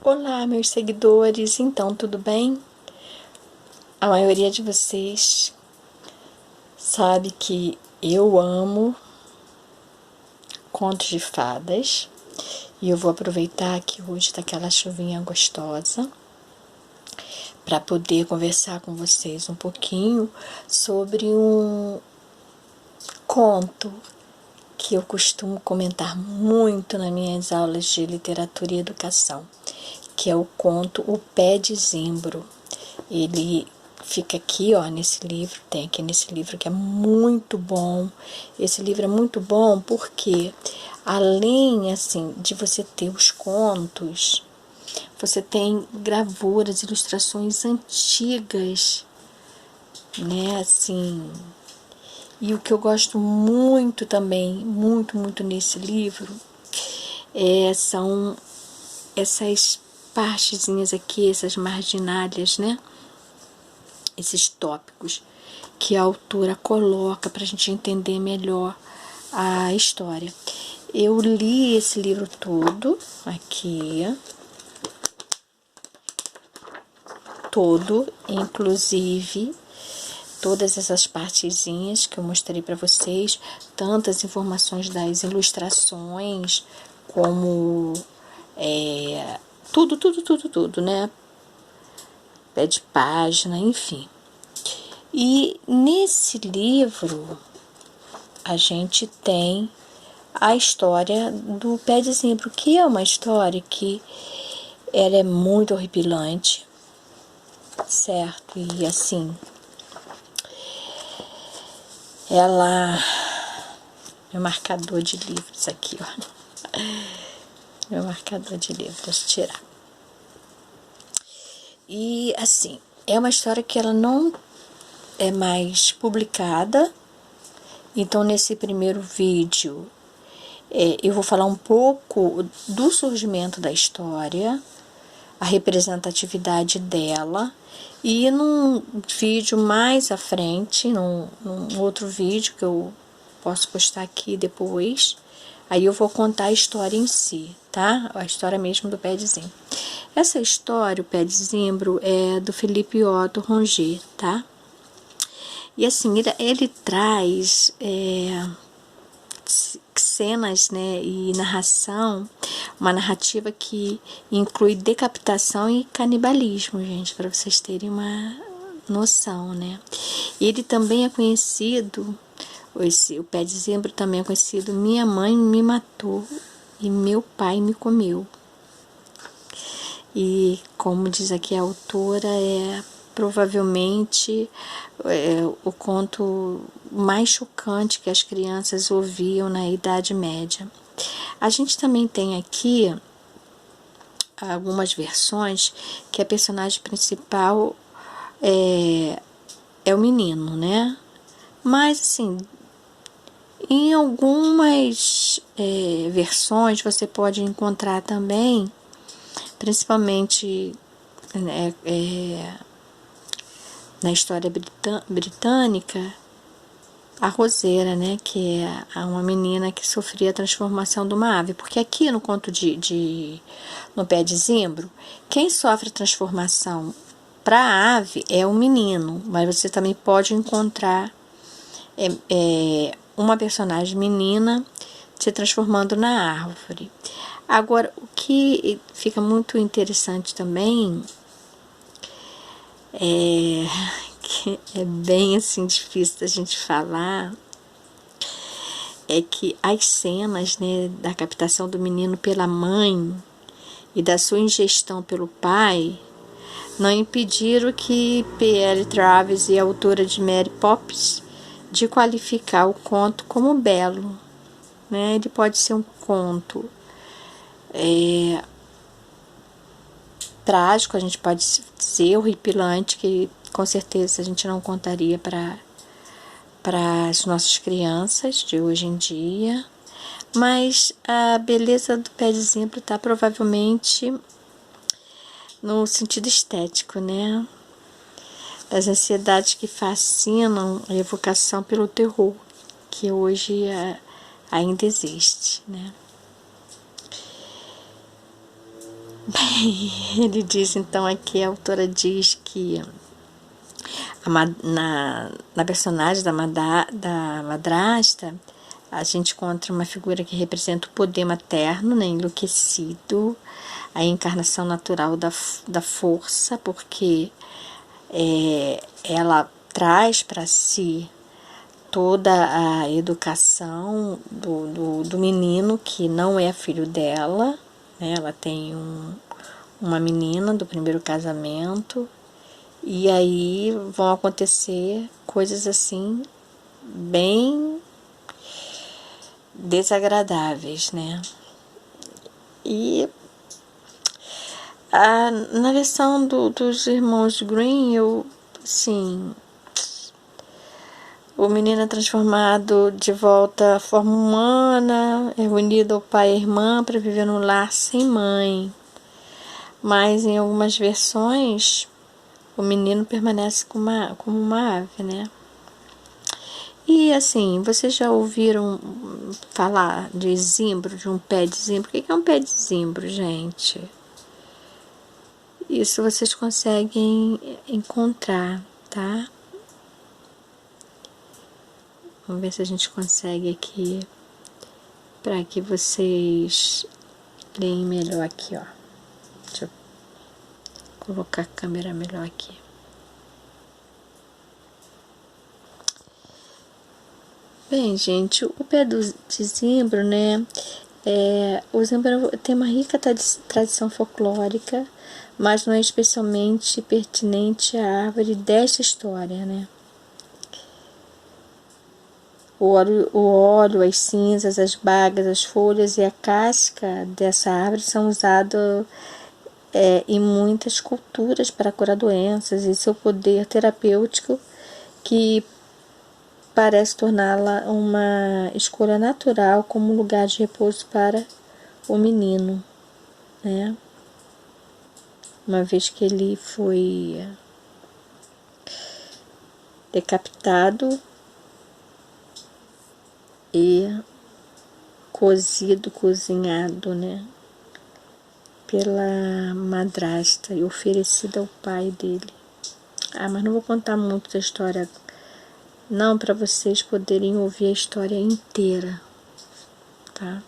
Olá, meus seguidores, então tudo bem? A maioria de vocês sabe que eu amo contos de fadas e eu vou aproveitar que hoje está aquela chuvinha gostosa para poder conversar com vocês um pouquinho sobre um conto que eu costumo comentar muito nas minhas aulas de literatura e educação, que é o conto O Pé de Zimbro. Ele fica aqui, ó, nesse livro, tem aqui nesse livro que é muito bom. Esse livro é muito bom porque, além, assim, de você ter os contos, você tem gravuras, ilustrações antigas, né, assim. E o que eu gosto muito também, muito nesse livro, são essas partezinhas aqui, essas marginálias, né? Esses tópicos que a autora coloca para a gente entender melhor a história. Eu li esse livro todo aqui, todo, inclusive todas essas partezinhas que eu mostrei para vocês, tantas informações das ilustrações, como tudo, né? Pé de página, enfim. E nesse livro a gente tem a história do Pé de Zimbro, que é uma história que ela é muito horripilante, certo? E assim, ela... Meu marcador de livros aqui, ó. Meu marcador de livros, deixa eu tirar. E assim, é uma história que ela não é mais publicada. Então, nesse primeiro vídeo, eu vou falar um pouco do surgimento da história, a representatividade dela, e num vídeo mais à frente, num outro vídeo que eu posso postar aqui depois, aí eu vou contar a história em si, tá? A história mesmo do Pé de Zimbro. Essa história, o Pé de Zimbro, é do Felipe Otto Ronger, tá? E assim, ele traz cenas, né, e narração, uma narrativa que inclui decapitação e canibalismo, gente, para vocês terem uma noção, né? E ele também é conhecido, o Pé de Zimbro também é conhecido, Minha Mãe Me Matou e Meu Pai Me Comeu. E como diz aqui a autora, provavelmente o conto mais chocante que as crianças ouviam na Idade Média. A gente também tem aqui algumas versões que a personagem principal é o menino, né? Mas, assim, em algumas versões você pode encontrar também, principalmente na história britânica, a roseira, né, que é uma menina que sofria a transformação de uma ave. Porque aqui no conto no Pé de Zimbro, quem sofre a transformação para a ave é o menino, mas você também pode encontrar uma personagem menina se transformando na árvore. Agora, o que fica muito interessante também que é bem assim difícil da gente falar, é que as cenas, né, da captação do menino pela mãe e da sua ingestão pelo pai não impediram que P.L. Travers e a autora de Mary Poppins de qualificar o conto como belo, né? Ele pode ser um conto trágico, a gente pode dizer horripilante, que com certeza a gente não contaria para as nossas crianças de hoje em dia, mas a beleza do Pé de Zimbro está provavelmente no sentido estético, né? Das ansiedades que fascinam a evocação pelo terror, que hoje ainda existe, né? Ele diz, então, aqui a autora diz que na personagem da madrasta, a gente encontra uma figura que representa o poder materno, né, enlouquecido, a encarnação natural da força, porque ela traz para si toda a educação do menino que não é filho dela, né? Ela tem uma menina do primeiro casamento, e aí vão acontecer coisas assim bem desagradáveis, né? E na versão dos irmãos Green, assim, o menino é transformado de volta à forma humana, é unido ao pai e à irmã para viver num lar sem mãe. Mas em algumas versões, o menino permanece como uma ave, né? E assim, vocês já ouviram falar de zimbro, de um pé de zimbro? O que é um pé de zimbro, gente? Isso vocês conseguem encontrar, tá? Vamos ver se a gente consegue aqui, para que vocês leem melhor aqui, ó. Deixa eu colocar a câmera melhor aqui. Bem, gente, o pé de zimbro, né? O zimbro tem uma rica tradição folclórica, mas não é especialmente pertinente à árvore desta história, né? O óleo, as cinzas, as bagas, as folhas e a casca dessa árvore são usados em muitas culturas para curar doenças, e seu poder terapêutico que parece torná-la uma escolha natural como lugar de repouso para o menino, né? Uma vez que ele foi decapitado e cozinhado, né, pela madrasta e oferecido ao pai dele. Mas não vou contar muito da história, não, para vocês poderem ouvir a história inteira, tá?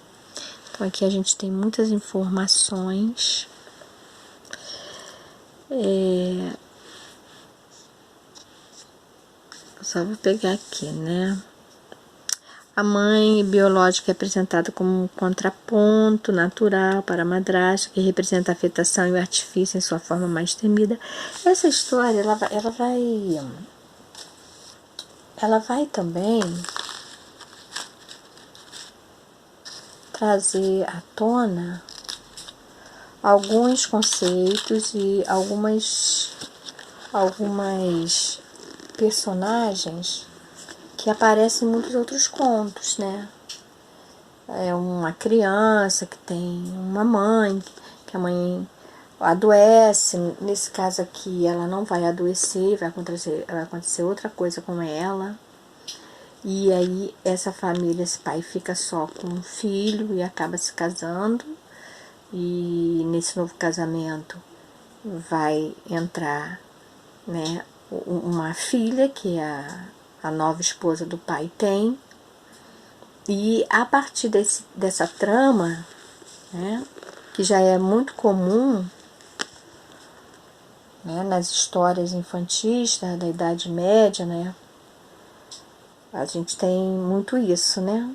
Então aqui a gente tem muitas informações. Só vou pegar aqui, né? A mãe biológica é apresentada como um contraponto natural para a madrasta, que representa a afetação e o artifício em sua forma mais temida. Essa história, ela vai também trazer à tona alguns conceitos e algumas personagens que aparecem em muitos outros contos, né? É uma criança que tem uma mãe, que a mãe adoece. Nesse caso aqui, ela não vai adoecer, vai acontecer outra coisa com ela. E aí, essa família, esse pai fica só com um filho e acaba se casando. E nesse novo casamento vai entrar, né, uma filha que a nova esposa do pai tem. E a partir dessa trama, né, que já é muito comum, né, nas histórias infantis da Idade Média, né, a gente tem muito isso, né?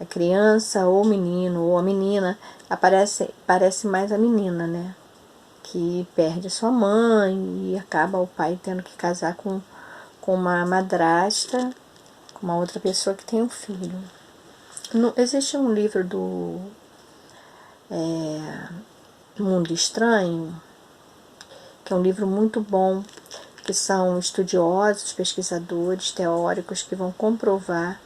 A criança ou o menino ou a menina, parece mais a menina, né? Que perde sua mãe e acaba o pai tendo que casar com uma madrasta, com uma outra pessoa que tem um filho. Existe um livro do Mundo Estranho, que é um livro muito bom, que são estudiosos, pesquisadores, teóricos que vão comprovar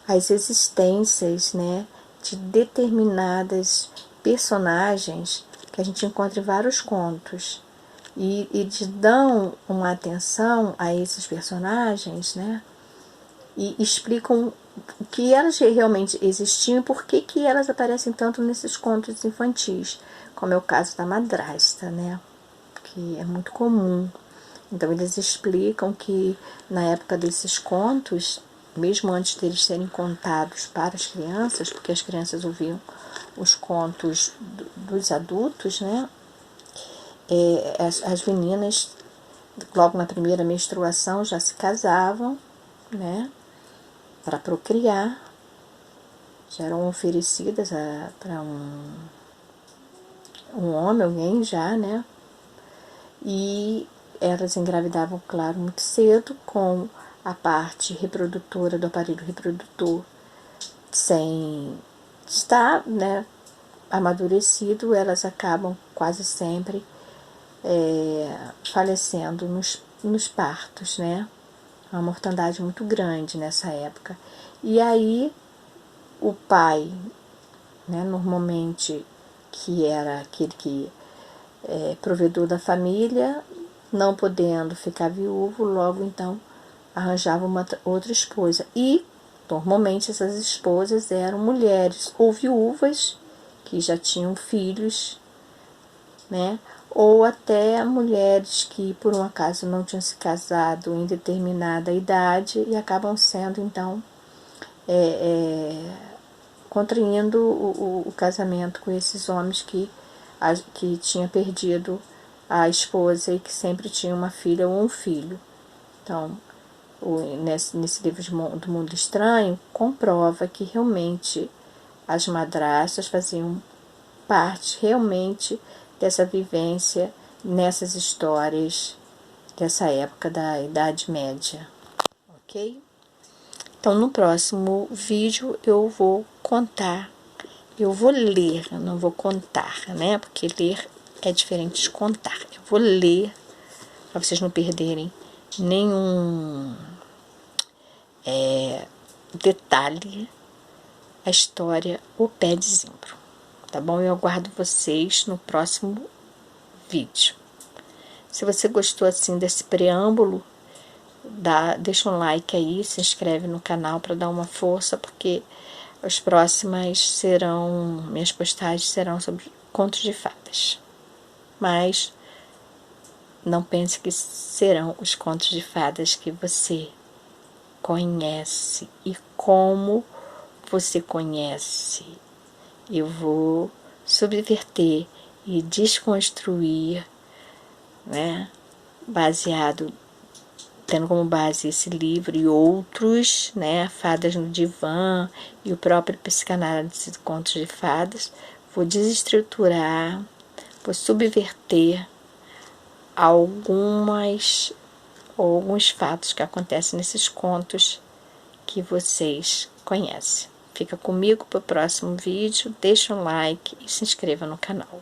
as existências, né, de determinadas personagens que a gente encontra em vários contos e dão uma atenção a esses personagens, né, e explicam que elas realmente existiam e por que elas aparecem tanto nesses contos infantis, como é o caso da madrasta, né? Que é muito comum. Então eles explicam que na época desses contos, mesmo antes deles serem contados para as crianças, porque as crianças ouviam os contos dos adultos, né? As meninas, logo na primeira menstruação, já se casavam, né? Para procriar, já eram oferecidas para um homem, alguém já, né? E elas engravidavam, claro, muito cedo, com a parte reprodutora do aparelho reprodutor sem estar, né, amadurecido, elas acabam quase sempre falecendo nos partos, né? Uma mortandade muito grande nessa época. E aí o pai, né, normalmente, que era aquele que provedor da família, não podendo ficar viúvo, logo então arranjava uma outra esposa. E normalmente essas esposas eram mulheres ou viúvas que já tinham filhos, né? Ou até mulheres que por um acaso não tinham se casado em determinada idade e acabam sendo então contraindo o casamento com esses homens que tinha perdido a esposa e que sempre tinha uma filha ou um filho. Então, nesse livro do Mundo Estranho, comprova que realmente as madrastas faziam parte realmente dessa vivência nessas histórias dessa época da Idade Média, ok? Então, no próximo vídeo eu vou contar, eu vou ler, eu não vou contar, né? Porque ler é diferente de contar. Eu vou ler, para vocês não perderem nenhum detalhe, a história O Pé de Zimbro, tá bom? Eu aguardo vocês no próximo vídeo. Se você gostou assim desse preâmbulo, deixa um like aí, se inscreve no canal para dar uma força, porque as próximas minhas postagens serão sobre contos de fadas. Mas não pense que serão os contos de fadas que você conhece. E como você conhece, eu vou subverter e desconstruir, né? Tendo como base esse livro e outros, né, Fadas no Divã e o próprio Psicanálise de Contos de Fadas, vou desestruturar, vou subverter alguns fatos que acontecem nesses contos que vocês conhecem. Fica comigo para o próximo vídeo, deixa um like e se inscreva no canal.